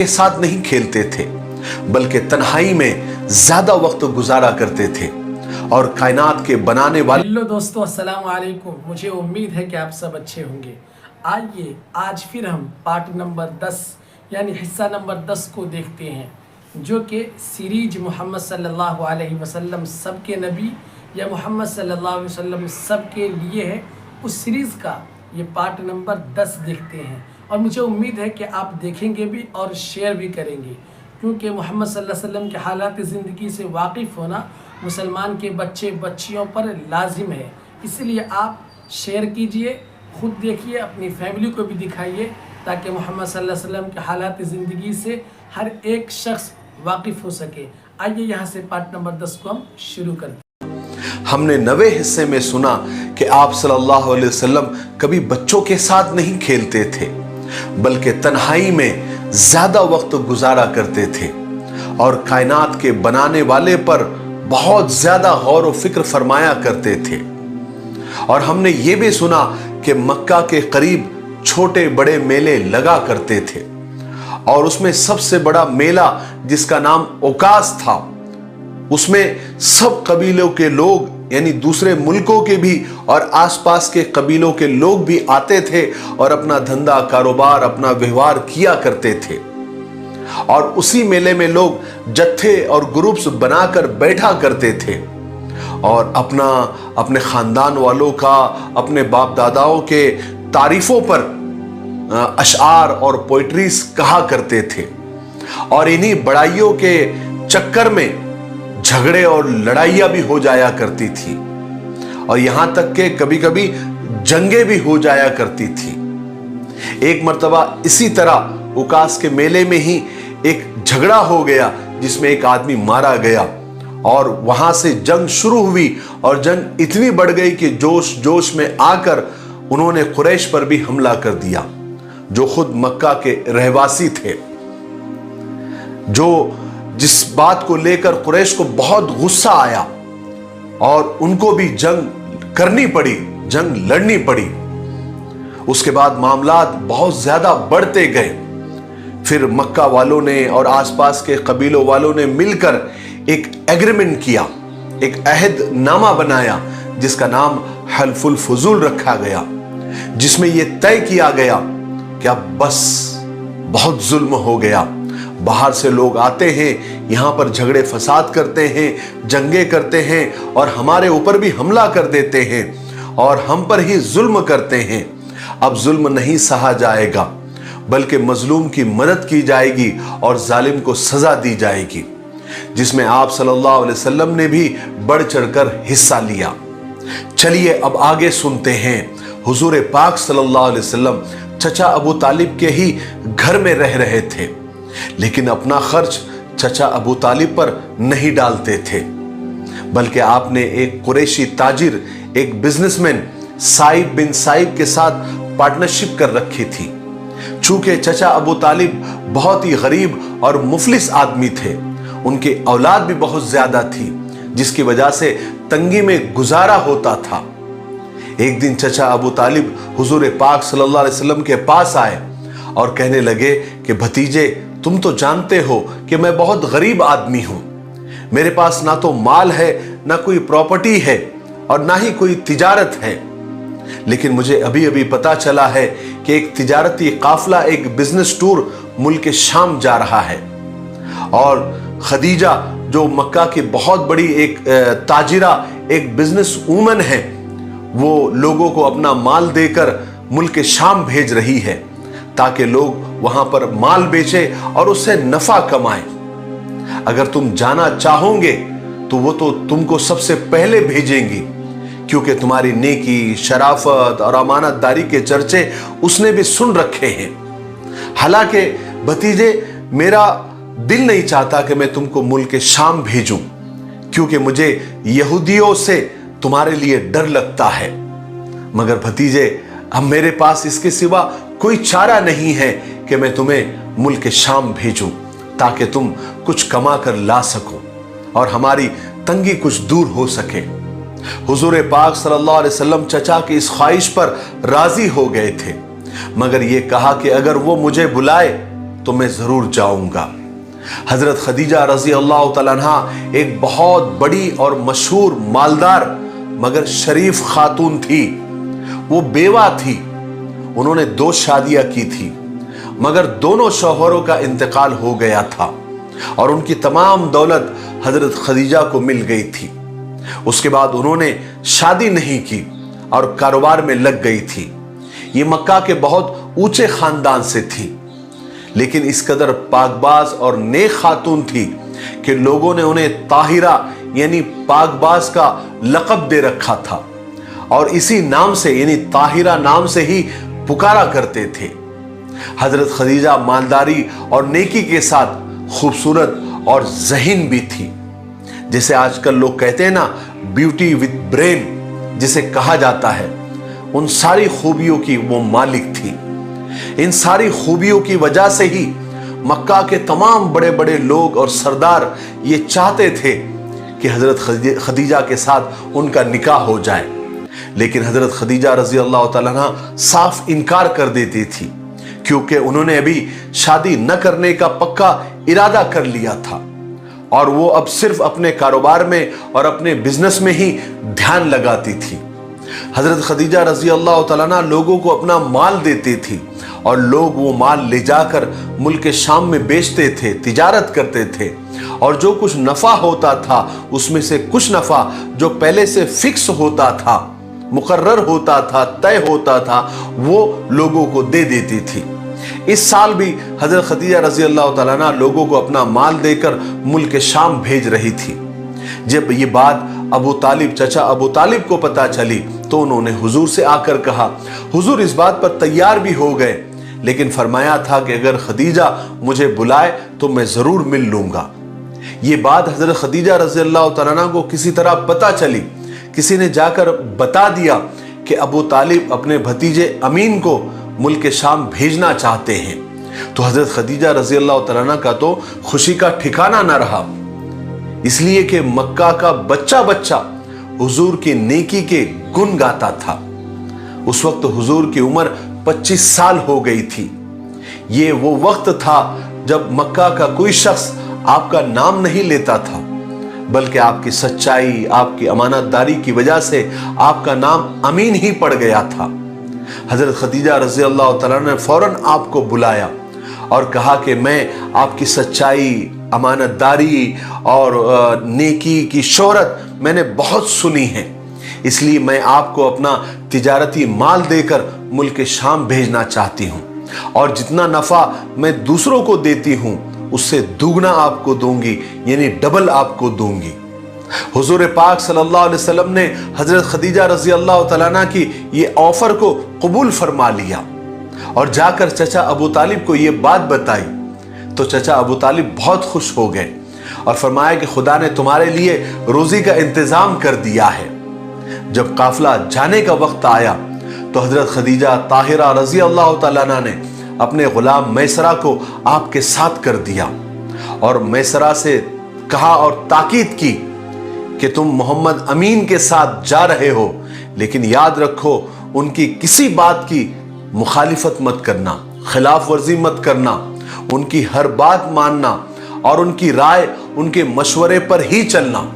के साथ नहीं खेलते थे बल्कि तन्हाई में ज्यादा वक्त गुजारा करते थे और कायनात के बनाने वाले। हेलो दोस्तों, अस्सलाम वालेकुम। मुझे उम्मीद है कि आप सब अच्छे होंगे। आइए आज फिर हम पार्ट नंबर 10 यानी हिस्सा नंबर 10 को देखते हैं, जो कि सीरीज मोहम्मद सल्लल्लाहु अलैहि वसल्लम सबके नबी या मोहम्मद सल्लल्लाहु अलैहि वसल्लम सबके लिए है। उस सीरीज़ का ये पार्ट नंबर 10 देखते हैं और मुझे उम्मीद है कि आप देखेंगे भी और शेयर भी करेंगे, क्योंकि मोहम्मद सल्लल्लाहु अलैहि वसल्लम के हालात ज़िंदगी से वाकिफ़ होना मुसलमान के बच्चे बच्चियों पर लाजिम है। इसलिए आप शेयर कीजिए, ख़ुद देखिए, अपनी फैमिली को भी दिखाइए, ताकि मोहम्मद सल्लल्लाहु अलैहि वसल्लम के हालात ज़िंदगी से हर एक शख्स वाकिफ़ हो सके। आइए यहाँ से पार्ट नंबर 10 को हम शुरू करते हैं। हमने 9वें हिस्से में सुना कि आप सल्लल्लाहु अलैहि वसल्लम कभी बच्चों के साथ नहीं खेलते थे बल्कि तन्हाई में ज्यादा वक्त गुजारा करते थे और कायनात के बनाने वाले पर बहुत ज्यादा गौर व फिक्र फरमाया करते थे। और हमने ये भी सुना कि मक्का के करीब छोटे बड़े मेले लगा करते थे और उसमें सबसे बड़ा मेला जिसका नाम ओकास था, उसमें सब कबीलों के लोग यानी दूसरे मुल्कों के भी और आसपास के कबीलों के लोग भी आते थे और अपना धंधा कारोबार अपना व्यवहार किया करते थे। और उसी मेले में लोग जत्थे और ग्रुप्स बनाकर बैठा करते थे और अपने खानदान वालों का, अपने बाप दादाओं के तारीफों पर अशआर और पोइट्रीज कहा करते थे। और इन्हीं बड़ाइयों के चक्कर में झगड़े और लड़ाइयां भी हो जाया करती थी और यहां तक के कभी कभी जंगें भी हो जाया करती थी। एक मर्तबा इसी तरह उकास के मेले में ही एक झगड़ा हो गया जिसमें एक आदमी मारा गया और वहां से जंग शुरू हुई और जंग इतनी बढ़ गई कि जोश जोश में आकर उन्होंने कुरैश पर भी हमला कर दिया, जो खुद मक्का के रहवासी थे, जो जिस बात को लेकर कुरैश को बहुत गुस्सा आया और उनको भी जंग करनी पड़ी, जंग लड़नी पड़ी। उसके बाद मामलात बहुत ज्यादा बढ़ते गए। फिर मक्का वालों ने और आसपास के कबीलों वालों ने मिलकर एक एग्रीमेंट किया, एक अहद नामा बनाया जिसका नाम हल्फुल फुजूल रखा गया, जिसमें यह तय किया गया कि अब बस बहुत जुल्म हो गया। बाहर से लोग आते हैं, यहां पर झगड़े फसाद करते हैं, जंगे करते हैं और हमारे ऊपर भी हमला कर देते हैं और हम पर ही जुल्म करते हैं। अब जुल्म नहीं सहा जाएगा बल्कि मजलूम की मदद की जाएगी और जालिम को सजा दी जाएगी, जिसमें आप सल्लल्लाहु अलैहि वसल्लम ने भी बढ़ चढ़कर हिस्सा लिया। चलिए अब आगे सुनते हैं। हुजूर पाक सल्लल्लाहु अलैहि वसल्लम चचा अबू तालिब के ही घर में रह रहे थे, लेकिन अपना खर्च चचा अबू तालिब पर नहीं डालते थे, बल्कि आपने एक कुरैशी ताजिर, एक बिजनेसमैन साइब बिन साइब के साथ पार्टनरशिप कर रखी थी। चूंकि चचा अबू तालिब बहुत ही गरीब और मुफलिस आदमी थे, उनकी औलाद भी बहुत ज्यादा थी, जिसकी वजह से तंगी में गुजारा होता था। एक दिन चचा अबू तालिब हुजूर पाक सल्लल्लाहु अलैहि वसल्लम के पास आए और कहने लगे कि भतीजे, तुम तो जानते हो कि मैं बहुत गरीब आदमी हूं, मेरे पास ना तो माल है, ना कोई प्रॉपर्टी है और ना ही कोई तिजारत है, लेकिन मुझे अभी अभी पता चला है कि एक तिजारती काफिला, एक बिजनेस टूर मुल्क शाम जा रहा है और खदीजा जो मक्का की बहुत बड़ी एक ताजिरा, एक बिजनेस वूमन है, वो लोगों को अपना माल देकर मुल्क शाम भेज रही है ताकि लोग वहां पर माल बेचें और उससे नफा कमाएं। अगर तुम जाना चाहोगे तो वो तो तुमको सबसे पहले भेजेंगी, क्योंकि तुम्हारी नेकी, शराफत और अमानतदारी के चर्चे उसने भी सुन रखे हैं। हालांकि भतीजे, मेरा दिल नहीं चाहता कि मैं तुमको मुल्क शाम भेजूं, क्योंकि मुझे यहूदियों से तुम्हारे लिए डर लगता है, मगर भतीजे अब मेरे पास इसके सिवा कोई चारा नहीं है कि मैं तुम्हें मुल्क शाम भेजूं, ताकि तुम कुछ कमा कर ला सको और हमारी तंगी कुछ दूर हो सके। हुजूर पाक सल्लल्लाहु अलैहि वसल्लम चचा की इस ख्वाहिश पर राजी हो गए थे, मगर ये कहा कि अगर वो मुझे बुलाए तो मैं जरूर जाऊंगा। हजरत खदीजा रजी अल्लाह तआला अन्हा एक बहुत बड़ी और मशहूर मालदार मगर शरीफ खातून थी। वो बेवा थी। उन्होंने 2 शादियां की थी, मगर दोनों शौहरों का इंतकाल हो गया था और उनकी तमाम दौलत हजरत खदीजा को मिल गई थी। उसके बाद उन्होंने शादी नहीं की और कारोबार में लग गई थी। ये मक्का के बहुत ऊंचे खानदान से थी, लेकिन इस कदर पाकबाज और नेक खातून थी कि लोगों ने उन्हें ताहिरा यानी पाकबाज का लक़ब दे रखा था और इसी नाम से यानी ताहिरा नाम से ही पुकारा करते थे। हजरत खदीजा मालदारी और नेकी के साथ खूबसूरत और ज़हीन भी थी। जैसे आजकल लोग कहते हैं ना, ब्यूटी विद ब्रेन जिसे कहा जाता है, उन सारी खूबियों की वो मालिक थी। इन सारी खूबियों की वजह से ही मक्का के तमाम बड़े बड़े लोग और सरदार ये चाहते थे कि हजरत खदीजा के साथ उनका निकाह हो जाए, लेकिन हजरत खदीजा रजी अल्लाह तआला अन्हा साफ इनकार कर देती थी, क्योंकि उन्होंने अभी शादी न करने का पक्का इरादा कर लिया था और वो अब सिर्फ अपने कारोबार में और अपने बिजनेस में ही ध्यान लगाती थी। हजरत खदीजा रजी अल्लाह तआला अन्हा लोगों को अपना माल देती थी और लोग वो माल ले जाकर मुल्क शाम में बेचते थे, तिजारत करते थे, और जो कुछ नफा होता था उसमें से कुछ नफा जो पहले से फिक्स होता था, मुकर्रर होता था, तय होता था, वो लोगों को दे देती थी। इस साल भी हजरत खदीजा रजी अल्लाह तआला अन्हा लोगों को अपना माल देकर मुल्क शाम भेज रही थी। जब ये बात अबू तालिब, चचा अबू तालिब को पता चली तो उन्होंने हुजूर से आकर कहा। हुजूर इस बात पर तैयार भी हो गए, लेकिन फरमाया था कि अगर खदीजा मुझे बुलाए तो मैं जरूर मिल लूंगा। ये बात हजरत खदीजा रजी अल्लाह तआला अन्हा को किसी तरह पता चली। किसी ने जाकर बता दिया कि अबू तालिब अपने भतीजे अमीन को मुल्क शाम भेजना चाहते हैं। तो हजरत खदीजा रजी अल्लाह तआला अन्हा का तो खुशी का ठिकाना न रहा, इसलिए कि मक्का का बच्चा बच्चा हुजूर की नेकी के गुण गाता था। उस वक्त हुजूर की उम्र 25 साल हो गई थी। ये वो वक्त था जब मक्का का कोई शख्स आपका नाम नहीं लेता था, बल्कि आपकी सच्चाई, आपकी अमानतदारी की वजह से आपका नाम अमीन ही पड़ गया था। हजरत खदीजा रजी अल्लाह तआला ने फौरन आपको बुलाया और कहा कि मैं आपकी सच्चाई, अमानतदारी और नेकी की शोहरत मैंने बहुत सुनी है, इसलिए मैं आपको अपना तिजारती माल देकर मुल्क शाम भेजना चाहती हूँ, और जितना नफा मैं दूसरों को देती हूँ उससे दुगना आपको दूंगी, यानी डबल आपको दूंगी। हुजूर पाक सल्लल्लाहु अलैहि वसल्लम ने हजरत खदीजा रजी अल्लाह तआला अन्हा की ये ऑफर को कबूल फरमा लिया और जाकर चचा अबू तालिब को ये बात बताई। तो चचा अबू तालिब बहुत खुश हो गए और फरमाया कि खुदा ने तुम्हारे लिए रोजी का इंतजाम कर दिया है। जब काफिला जाने का वक्त आया तो हजरत खदीजा ताहिरा रजी अल्लाह तआला अन्हा ने अपने गुलाम मैसरा को आपके साथ कर दिया और मैसरा से कहा और ताकीद की कि तुम मोहम्मद अमीन के साथ जा रहे हो, लेकिन याद रखो उनकी किसी बात की मुखालिफत मत करना, खिलाफ वर्जी मत करना, उनकी हर बात मानना और उनकी राय, उनके मशवरे पर ही चलना।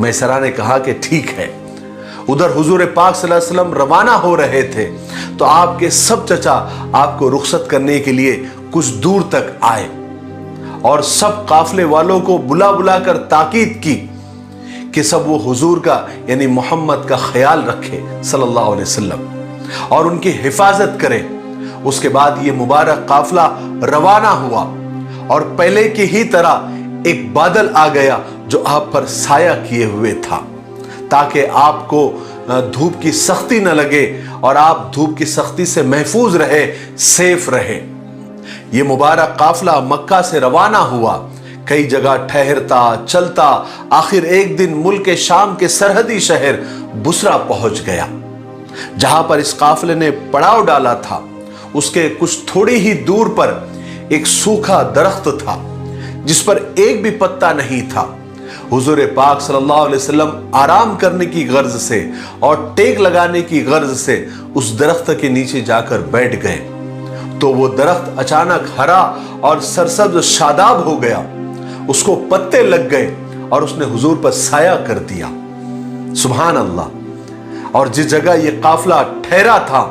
मैसरा ने कहा कि ठीक है। उधर हुजूर पाक सल्लल्लाहु अलैहि वसल्लम रवाना हो रहे थे तो आपके सब चचा आपको रुखसत करने के लिए कुछ दूर तक आए और सब काफिले वालों को बुला बुला कर ताकीद की कि सब वो हुजूर का यानी मोहम्मद का ख्याल रखे सल्लल्लाहु अलैहि वसल्लम और उनकी हिफाजत करें। उसके बाद ये मुबारक काफिला रवाना हुआ और पहले की ही तरह एक बादल आ गया जो आप पर साया किए हुए था, ताकि आपको धूप की सख्ती न लगे और आप धूप की सख्ती से महफूज रहे, सेफ रहे। ये मुबारक काफिला मक्का से रवाना हुआ, कई जगह ठहरता चलता, आखिर एक दिन मुल्क शाम के सरहदी शहर बुसरा पहुंच गया। जहां पर इस काफिले ने पड़ाव डाला था उसके कुछ थोड़ी ही दूर पर एक सूखा दरख्त था जिस पर एक भी पत्ता नहीं था। हुजूर पाक सल्लल्लाहु अलैहि वसल्लम आराम करने की गर्ज से और टेक लगाने की गर्ज से उस दरख्त के नीचे जाकर बैठ गए। تو وہ درخت اچانک ہرا اور سرسبز شاداب ہو گیا، اس کو پتے لگ گئے اور اس نے حضور پر سایہ کر دیا۔ سبحان اللہ۔ اور جس جگہ یہ قافلہ ٹھہرا تھا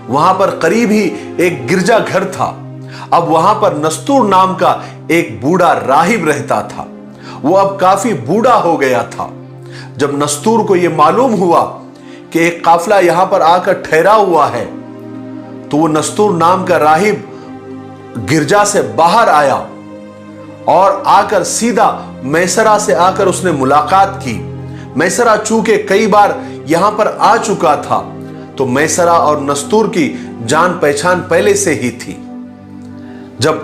وہاں پر قریب ہی ایک گرجا گھر تھا۔ اب وہاں پر نستور نام کا ایک بوڑھا راہب رہتا تھا۔ وہ اب کافی بوڑھا ہو گیا تھا۔ جب نستور کو یہ معلوم ہوا کہ ایک قافلہ یہاں پر آ کر ٹھہرا ہوا ہے تو وہ نستور نام کا راہب گرجا سے باہر آیا اور آ کر سیدھا میسرہ سے آ کر اس نے ملاقات کی۔ میسرہ چونکہ کئی بار یہاں پر آ چکا تھا تو میسرہ اور نستور کی جان پہچان پہلے سے ہی تھی۔ جب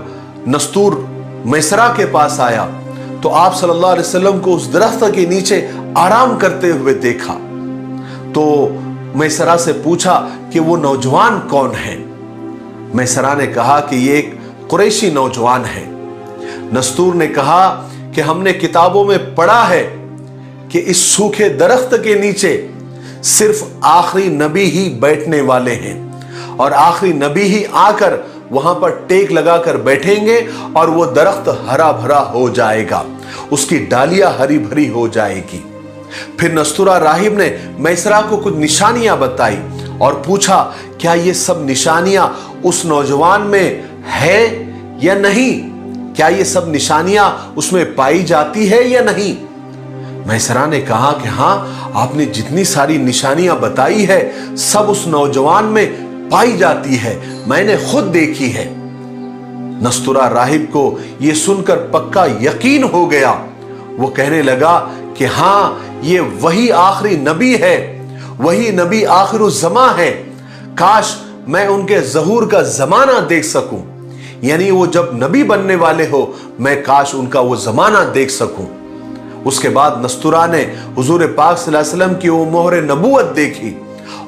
نستور میسرہ کے پاس آیا تو آپ صلی اللہ علیہ وسلم کو اس درخت کے نیچے آرام کرتے ہوئے دیکھا تو میسرہ سے پوچھا کہ وہ نوجوان کون ہے؟ میسرہ نے کہا کہ یہ ایک قریشی نوجوان ہے۔ نستور نے کہا کہ ہم نے کتابوں میں پڑھا ہے کہ اس سوکھے درخت کے نیچے صرف آخری نبی ہی بیٹھنے والے ہیں اور آخری نبی ہی آ کر وہاں پر ٹیک لگا کر بیٹھیں گے اور وہ درخت ہرا بھرا ہو جائے گا، اس کی ڈالیاں ہری بھری ہو جائے گی۔ پھر نستورہ راہب نے میسرہ کو کچھ نشانیاں بتائی اور پوچھا کیا یہ سب نشانیاں اس نوجوان میں ہے یا نہیں؟ کیا یہ سب نشانیاں اس میں پائی جاتی ہے یا نہیں؟ میسرہ نے کہا کہ ہاں، آپ نے جتنی ساری نشانیاں بتائی ہے سب اس نوجوان میں پائی جاتی ہے، میں نے خود دیکھی ہے۔ نستورہ راہب کو یہ سن کر پکا یقین ہو گیا۔ وہ کہنے لگا کہ ہاں، یہ وہی آخری نبی ہے، وہی نبی آخر الزماں ہے۔ کاش میں ان کے ظہور کا زمانہ دیکھ سکوں، یعنی وہ جب نبی بننے والے ہو میں کاش ان کا وہ زمانہ دیکھ سکوں۔ اس کے بعد نستورہ نے حضور پاک صلی اللہ علیہ وسلم کی وہ مہر نبوت دیکھی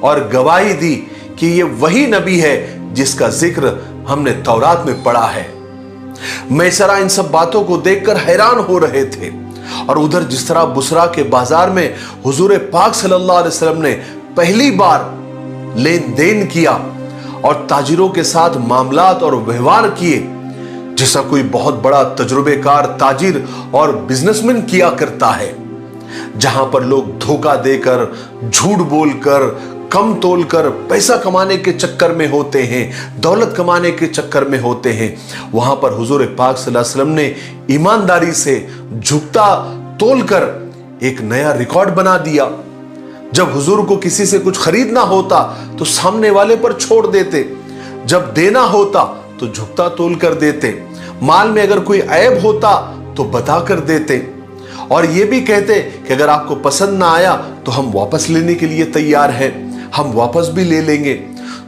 اور گواہی دی کہ یہ وہی نبی ہے جس کا ذکر ہم نے تورات میں پڑھا ہے۔ میسرہ ان سب باتوں کو دیکھ کر حیران ہو رہے تھے، اور ادھر جس طرح بصرہ کے بازار میں حضور پاک صلی اللہ علیہ وسلم نے پہلی بار لین دین کیا اور تاجروں کے ساتھ معاملات اور ویوہار کیے جیسا کوئی بہت بڑا تجربے کار تاجر اور بزنس مین کیا کرتا ہے، جہاں پر لوگ دھوکہ دے کر، جھوٹ بول کر، کم تول کر پیسہ کمانے کے چکر میں ہوتے ہیں، دولت کمانے کے چکر میں ہوتے ہیں، وہاں پر حضور پاک صلی اللہ علیہ وسلم نے ایمانداری سے جھکتا تول کر ایک نیا ریکارڈ بنا دیا۔ جب حضور کو کسی سے کچھ خریدنا ہوتا تو سامنے والے پر چھوڑ دیتے، جب دینا ہوتا تو جھکتا تول کر دیتے، مال میں اگر کوئی عیب ہوتا تو بتا کر دیتے، اور یہ بھی کہتے کہ اگر آپ کو پسند نہ آیا تو ہم واپس لینے کے لیے تیار ہیں، ہم واپس بھی لے لیں گے۔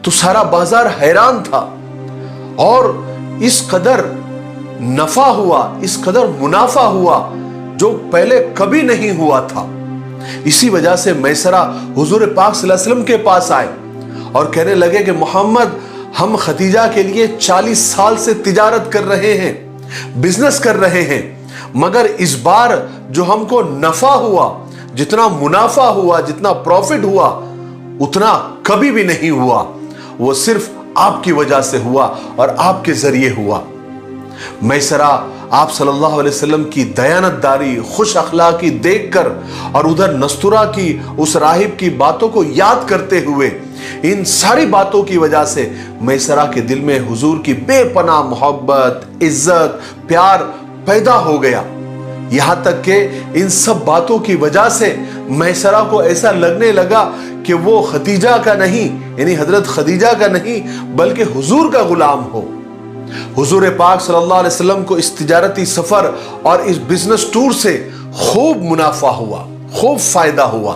تو سارا بازار حیران تھا، اور اس قدر نفع ہوا، اس قدر منافع ہوا جو پہلے کبھی نہیں ہوا تھا۔ اسی وجہ سے میسرہ حضور پاک صلی اللہ علیہ وسلم کے پاس آئے اور کہنے لگے کہ محمد، ہم ختیجہ کے لیے 40 سال سے تجارت کر رہے ہیں، بزنس کر رہے ہیں، مگر اس بار جو ہم کو نفع ہوا، جتنا منافع ہوا، جتنا پروفٹ ہوا، اتنا کبھی بھی نہیں ہوا، وہ صرف آپ کی وجہ سے ہوا اور آپ کے ذریعے ہوا۔ میسرہ آپ صلی اللہ علیہ وسلم کی دیانت داری، خوش اخلاقی دیکھ کر اور ادھر نستورہ کی اس راہب کی باتوں کو یاد کرتے ہوئے، ان ساری باتوں کی وجہ سے میسرہ کے دل میں حضور کی بے پناہ محبت، عزت، پیار پیدا ہو گیا، یہاں تک کہ ان سب باتوں کی وجہ سے میسرہ کو ایسا لگنے لگا کہ وہ ختیجہ کا نہیں، یعنی حضرت خدیجہ کا نہیں، بلکہ حضور کا غلام ہو۔ حضور پاک صلی اللہ علیہ وسلم کو اس تجارتی سفر اور اس بزنس ٹور سے خوب منافع ہوا، خوب فائدہ ہوا،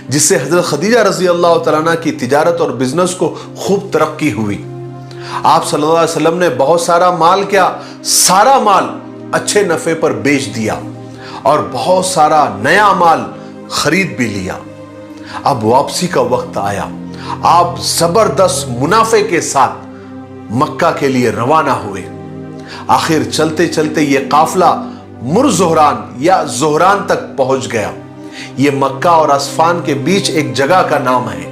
جس سے حضرت خدیجہ رضی اللہ تعالیٰ عنہ کی تجارت اور بزنس کو خوب ترقی ہوئی۔ آپ صلی اللہ علیہ وسلم نے بہت سارا مال کیا، سارا مال اچھے نفع پر بیچ دیا اور بہت سارا نیا مال خرید بھی لیا۔ اب واپسی کا وقت آیا، آپ زبردست منافع کے ساتھ مکہ کے لیے روانہ ہوئے۔ آخر چلتے چلتے یہ قافلہ مرزہران یا زہران تک پہنچ گیا۔ یہ مکہ اور اسفان کے بیچ ایک جگہ کا نام ہے۔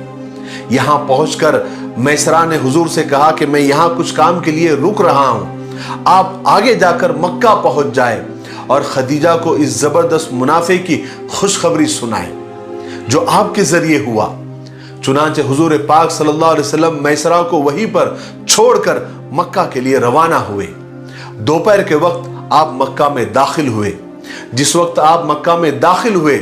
यहां पहुंचकर मैसरा ने हुजूर से कहा कि मैं यहां कुछ काम के लिए रुक रहा हूं, आप आगे जाकर मक्का पहुंच जाए और खदीजा को इस जबरदस्त मुनाफे की खुशखबरी सुनाए जो आपके जरिए हुआ। चुनांचे हुजूर पाक सल्लल्लाहु अलैहि वसल्लम मैसरा को वहीं पर छोड़कर मक्का के लिए रवाना हुए। दोपहर के वक्त आप मक्का में दाखिल हुए। जिस वक्त आप मक्का में दाखिल हुए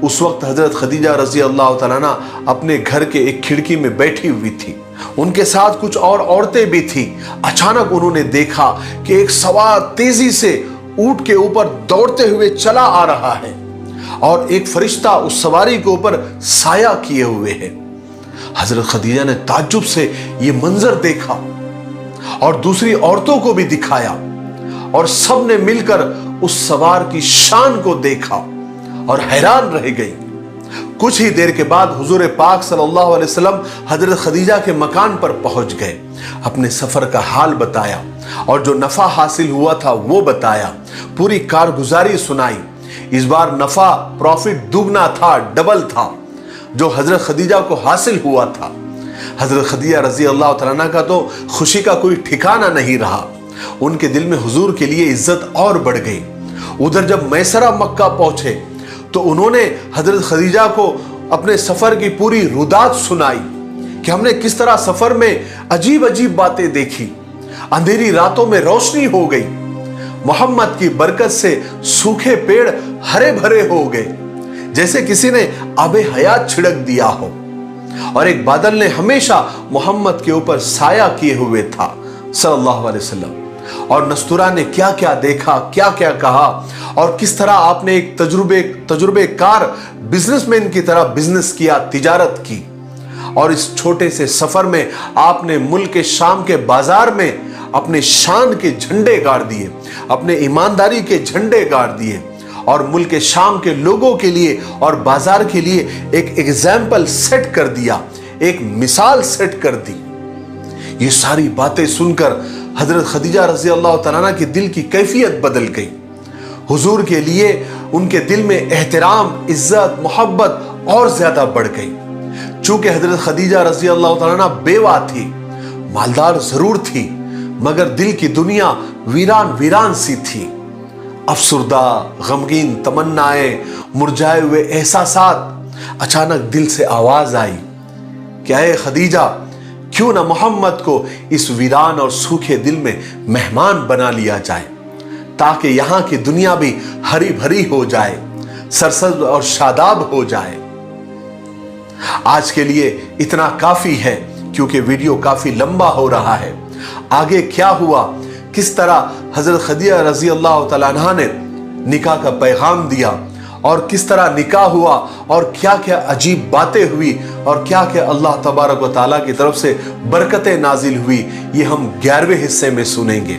उस वक्त हजरत खदीजा रजी अल्लाह तआला अन्हा अपने घर के एक खिड़की में बैठी हुई थी। उनके साथ कुछ और औरतें भी थी। अचानक उन्होंने देखा कि एक सवार तेजी से ऊंट के ऊपर दौड़ते हुए चला आ रहा है और एक फरिश्ता उस सवारी के ऊपर साया किए हुए है। हजरत खदीजा ने ताज्जुब से ये मंजर देखा और दूसरी औरतों को भी दिखाया और सब ने मिलकर उस सवार की शान को देखा और हैरान रह गई। कुछ ही देर के बाद हुजूर पाक सल्लल्लाहु अलैहि वसल्लम हजरत खदीजा के मकान पर पहुंच गए, अपने सफर का हाल बताया और जो नफा हासिल हुआ था वो बताया, पूरी कारगुजारी सुनाई। इस बार नफा प्रॉफिट दुगना था, डबल था जो हजरत खदीजा को हासिल हुआ था। हजरत खदीजा रजी अल्लाह तआला अन्हा का तो खुशी का कोई ठिकाना नहीं रहा। उनके दिल में हुजूर के लिए इज्जत और बढ़ गई। उधर जब मैसरा मक्का पहुंचे तो उन्होंने हजरत खदीजा को अपने सफर की पूरी रुदात सुनाई कि हमने किस तरह सफर में अजीब अजीब बातें देखी, अंधेरी रातों में रोशनी हो गई, मोहम्मद की बरकत से सूखे पेड़ हरे भरे हो गए जैसे किसी ने आबे हयात छिड़क दिया हो, और एक बादल ने हमेशा मोहम्मद के ऊपर साया किए हुए था सल्लल्लाहु अलैहि वसल्लम। और नस्तूरा ने क्या क्या देखा, क्या क्या कहा और किस तरह आपने एक तजुर्बेकार बिजनेसमैन की तरह बिजनेस किया, तिजारत की, और इस छोटे से सफर में आपने मुल्क के शाम के बाजार में अपने शान के झंडे गाड़ दिए, अपने ईमानदारी के झंडे गाड़ दिए और मुल्क के शाम के लोगों के लिए और बाजार के लिए एक एग्जाम्पल सेट कर दिया, एक मिसाल सेट कर दी। ये सारी बातें सुनकर हजरत खदीजा रजी अल्लाह तआला अन्हा के दिल की कैफियत बदल गई। हुजूर के लिए उनके दिल में एहतराम, इज्जत, मोहब्बत और ज्यादा बढ़ गई। चूंकि हजरत खदीजा रजी अल्लाह तआला अन्हा बेवा थी, मालदार जरूर थी, मगर दिल की दुनिया वीरान वीरान सी थी। अफसुर्दा, गमगीन तमन्नाएं, मुरझाए हुए एहसासात। अचानक दिल से आवाज आई, क्या है खदीजा, क्यों ना मोहम्मद को इस वीरान और सूखे दिल में मेहमान बना लिया जाए, ताकि यहां की दुनिया भी हरी भरी हो जाए, सरसब्ज और शादाब हो जाए। आज के लिए इतना काफी है क्योंकि वीडियो काफी लंबा हो रहा है। आगे क्या हुआ, किस तरह हजरत खदीजा रजी अल्लाह तआला अन्हा ने निकाह का पैगाम दिया और किस तरह निकाह हुआ और क्या क्या अजीब बातें हुई और क्या क्या अल्लाह तबारक व तआला की तरफ से बरकतें नाजिल हुई, ये हम 11वें हिस्से में सुनेंगे।